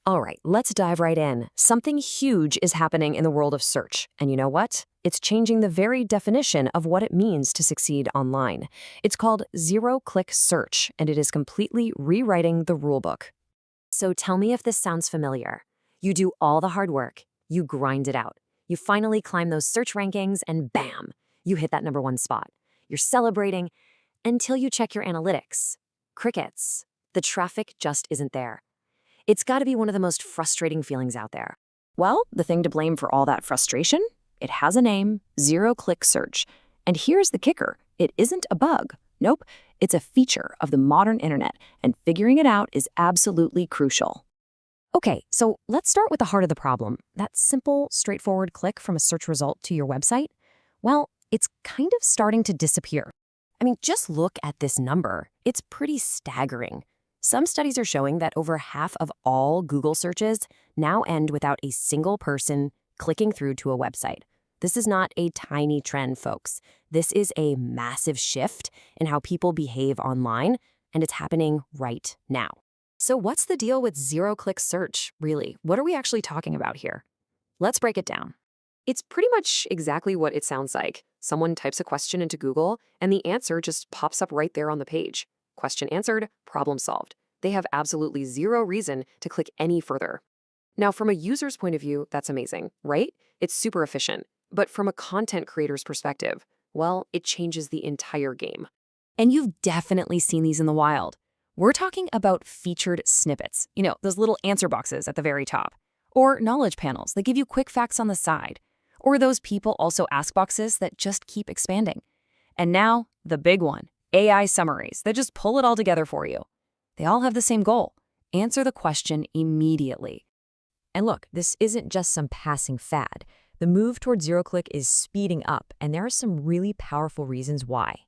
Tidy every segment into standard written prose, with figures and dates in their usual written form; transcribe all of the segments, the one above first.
All right, let's dive right in. Something huge is happening in the world of search. And you know what? It's changing the very definition of what it means to succeed online. It's called zero-click search, and it is completely rewriting the rulebook. So tell me if this sounds familiar. You do all the hard work, you grind it out. You finally climb those search rankings, and bam, you hit that number one spot. You're celebrating until you check your analytics. Crickets. The traffic just isn't there. It's got to be one of the most frustrating feelings out there. Well, the thing to blame for all that frustration? It has a name, zero-click search. And here's the kicker. It isn't a bug. Nope, it's a feature of the modern internet, and figuring it out is absolutely crucial. Okay, so let's start with the heart of the problem. That simple, straightforward click from a search result to your website, well, it's kind of starting to disappear. I mean, just look at this number. It's pretty staggering. Some studies are showing that over half of all Google searches now end without a single person clicking through to a website. This is not a tiny trend, folks. This is a massive shift in how people behave online, and it's happening right now. So what's the deal with zero-click search, really? What are we actually talking about here? Let's break it down. It's pretty much exactly what it sounds like. Someone types a question into Google, and the answer just pops up right there on the page. Question answered, problem solved. They have absolutely zero reason to click any further. Now, from a user's point of view, that's amazing, right? It's super efficient. But from a content creator's perspective, well, it changes the entire game. And you've definitely seen these in the wild. We're talking about featured snippets, those little answer boxes at the very top, or knowledge panels that give you quick facts on the side, or those people also ask boxes that just keep expanding. And now, the big one, AI summaries that just pull it all together for you. They all have the same goal: answer the question immediately. And look, this isn't just some passing fad. The move toward zero-click is speeding up, and there are some really powerful reasons why.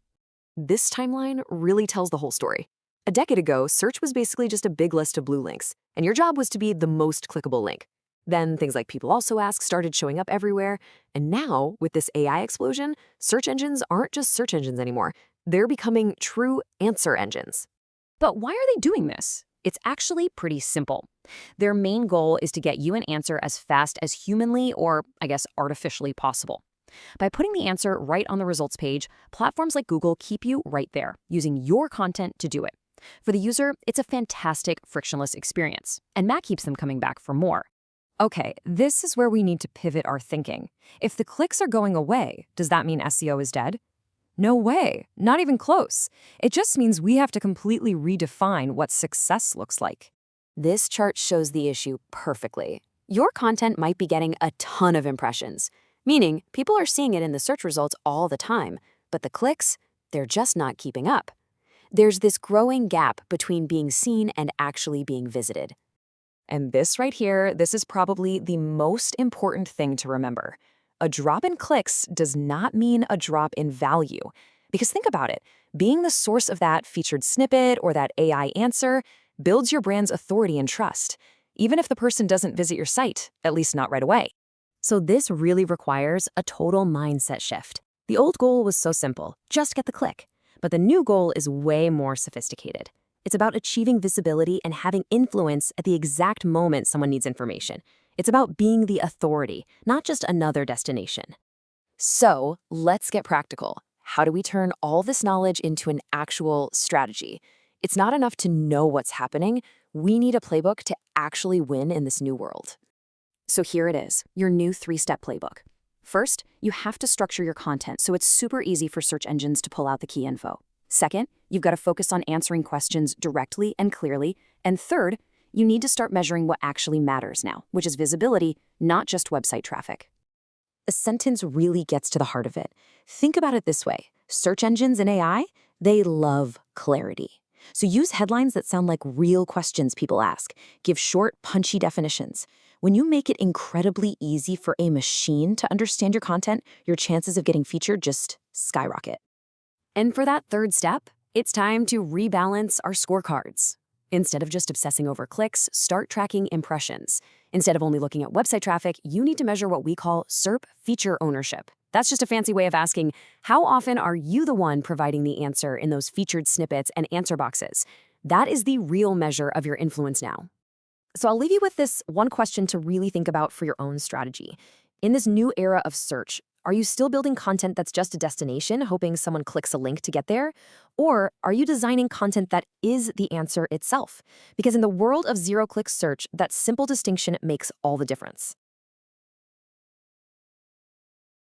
This timeline really tells the whole story. A decade ago, search was basically just a big list of blue links, and your job was to be the most clickable link. Then things like people also ask started showing up everywhere, and now, with this AI explosion, search engines aren't just search engines anymore. They're becoming true answer engines. But why are they doing this? It's actually pretty simple. Their main goal is to get you an answer as fast as humanly or, artificially possible. By putting the answer right on the results page, platforms like Google keep you right there, using your content to do it. For the user, it's a fantastic, frictionless experience, and that keeps them coming back for more. Okay, this is where we need to pivot our thinking. If the clicks are going away, does that mean SEO is dead? No way, not even close. It just means we have to completely redefine what success looks like. This chart shows the issue perfectly. Your content might be getting a ton of impressions, meaning people are seeing it in the search results all the time, but the clicks, they're just not keeping up. There's this growing gap between being seen and actually being visited. And this right here, this is probably the most important thing to remember. A drop in clicks does not mean a drop in value. Because think about it, being the source of that featured snippet or that AI answer builds your brand's authority and trust, even if the person doesn't visit your site, at least not right away. So this really requires a total mindset shift. The old goal was so simple, just get the click. But the new goal is way more sophisticated. It's about achieving visibility and having influence at the exact moment someone needs information. It's about being the authority, not just another destination. So let's get practical. How do we turn all this knowledge into an actual strategy? It's not enough to know what's happening. We need a playbook to actually win in this new world. So here it is, your new 3-step playbook. First, you have to structure your content so it's super easy for search engines to pull out the key info. Second, you've got to focus on answering questions directly and clearly. And third, you need to start measuring what actually matters now, which is visibility, not just website traffic. A sentence really gets to the heart of it. Think about it this way. Search engines and AI, they love clarity. So use headlines that sound like real questions people ask. Give short, punchy definitions. When you make it incredibly easy for a machine to understand your content, your chances of getting featured just skyrocket. And for that third step, it's time to rebalance our scorecards. Instead of just obsessing over clicks, start tracking impressions. Instead of only looking at website traffic, you need to measure what we call SERP feature ownership. That's just a fancy way of asking, how often are you the one providing the answer in those featured snippets and answer boxes? That is the real measure of your influence now. So I'll leave you with this one question to really think about for your own strategy. In this new era of search, are you still building content that's just a destination, hoping someone clicks a link to get there? Or are you designing content that is the answer itself? Because in the world of zero-click search, that simple distinction makes all the difference.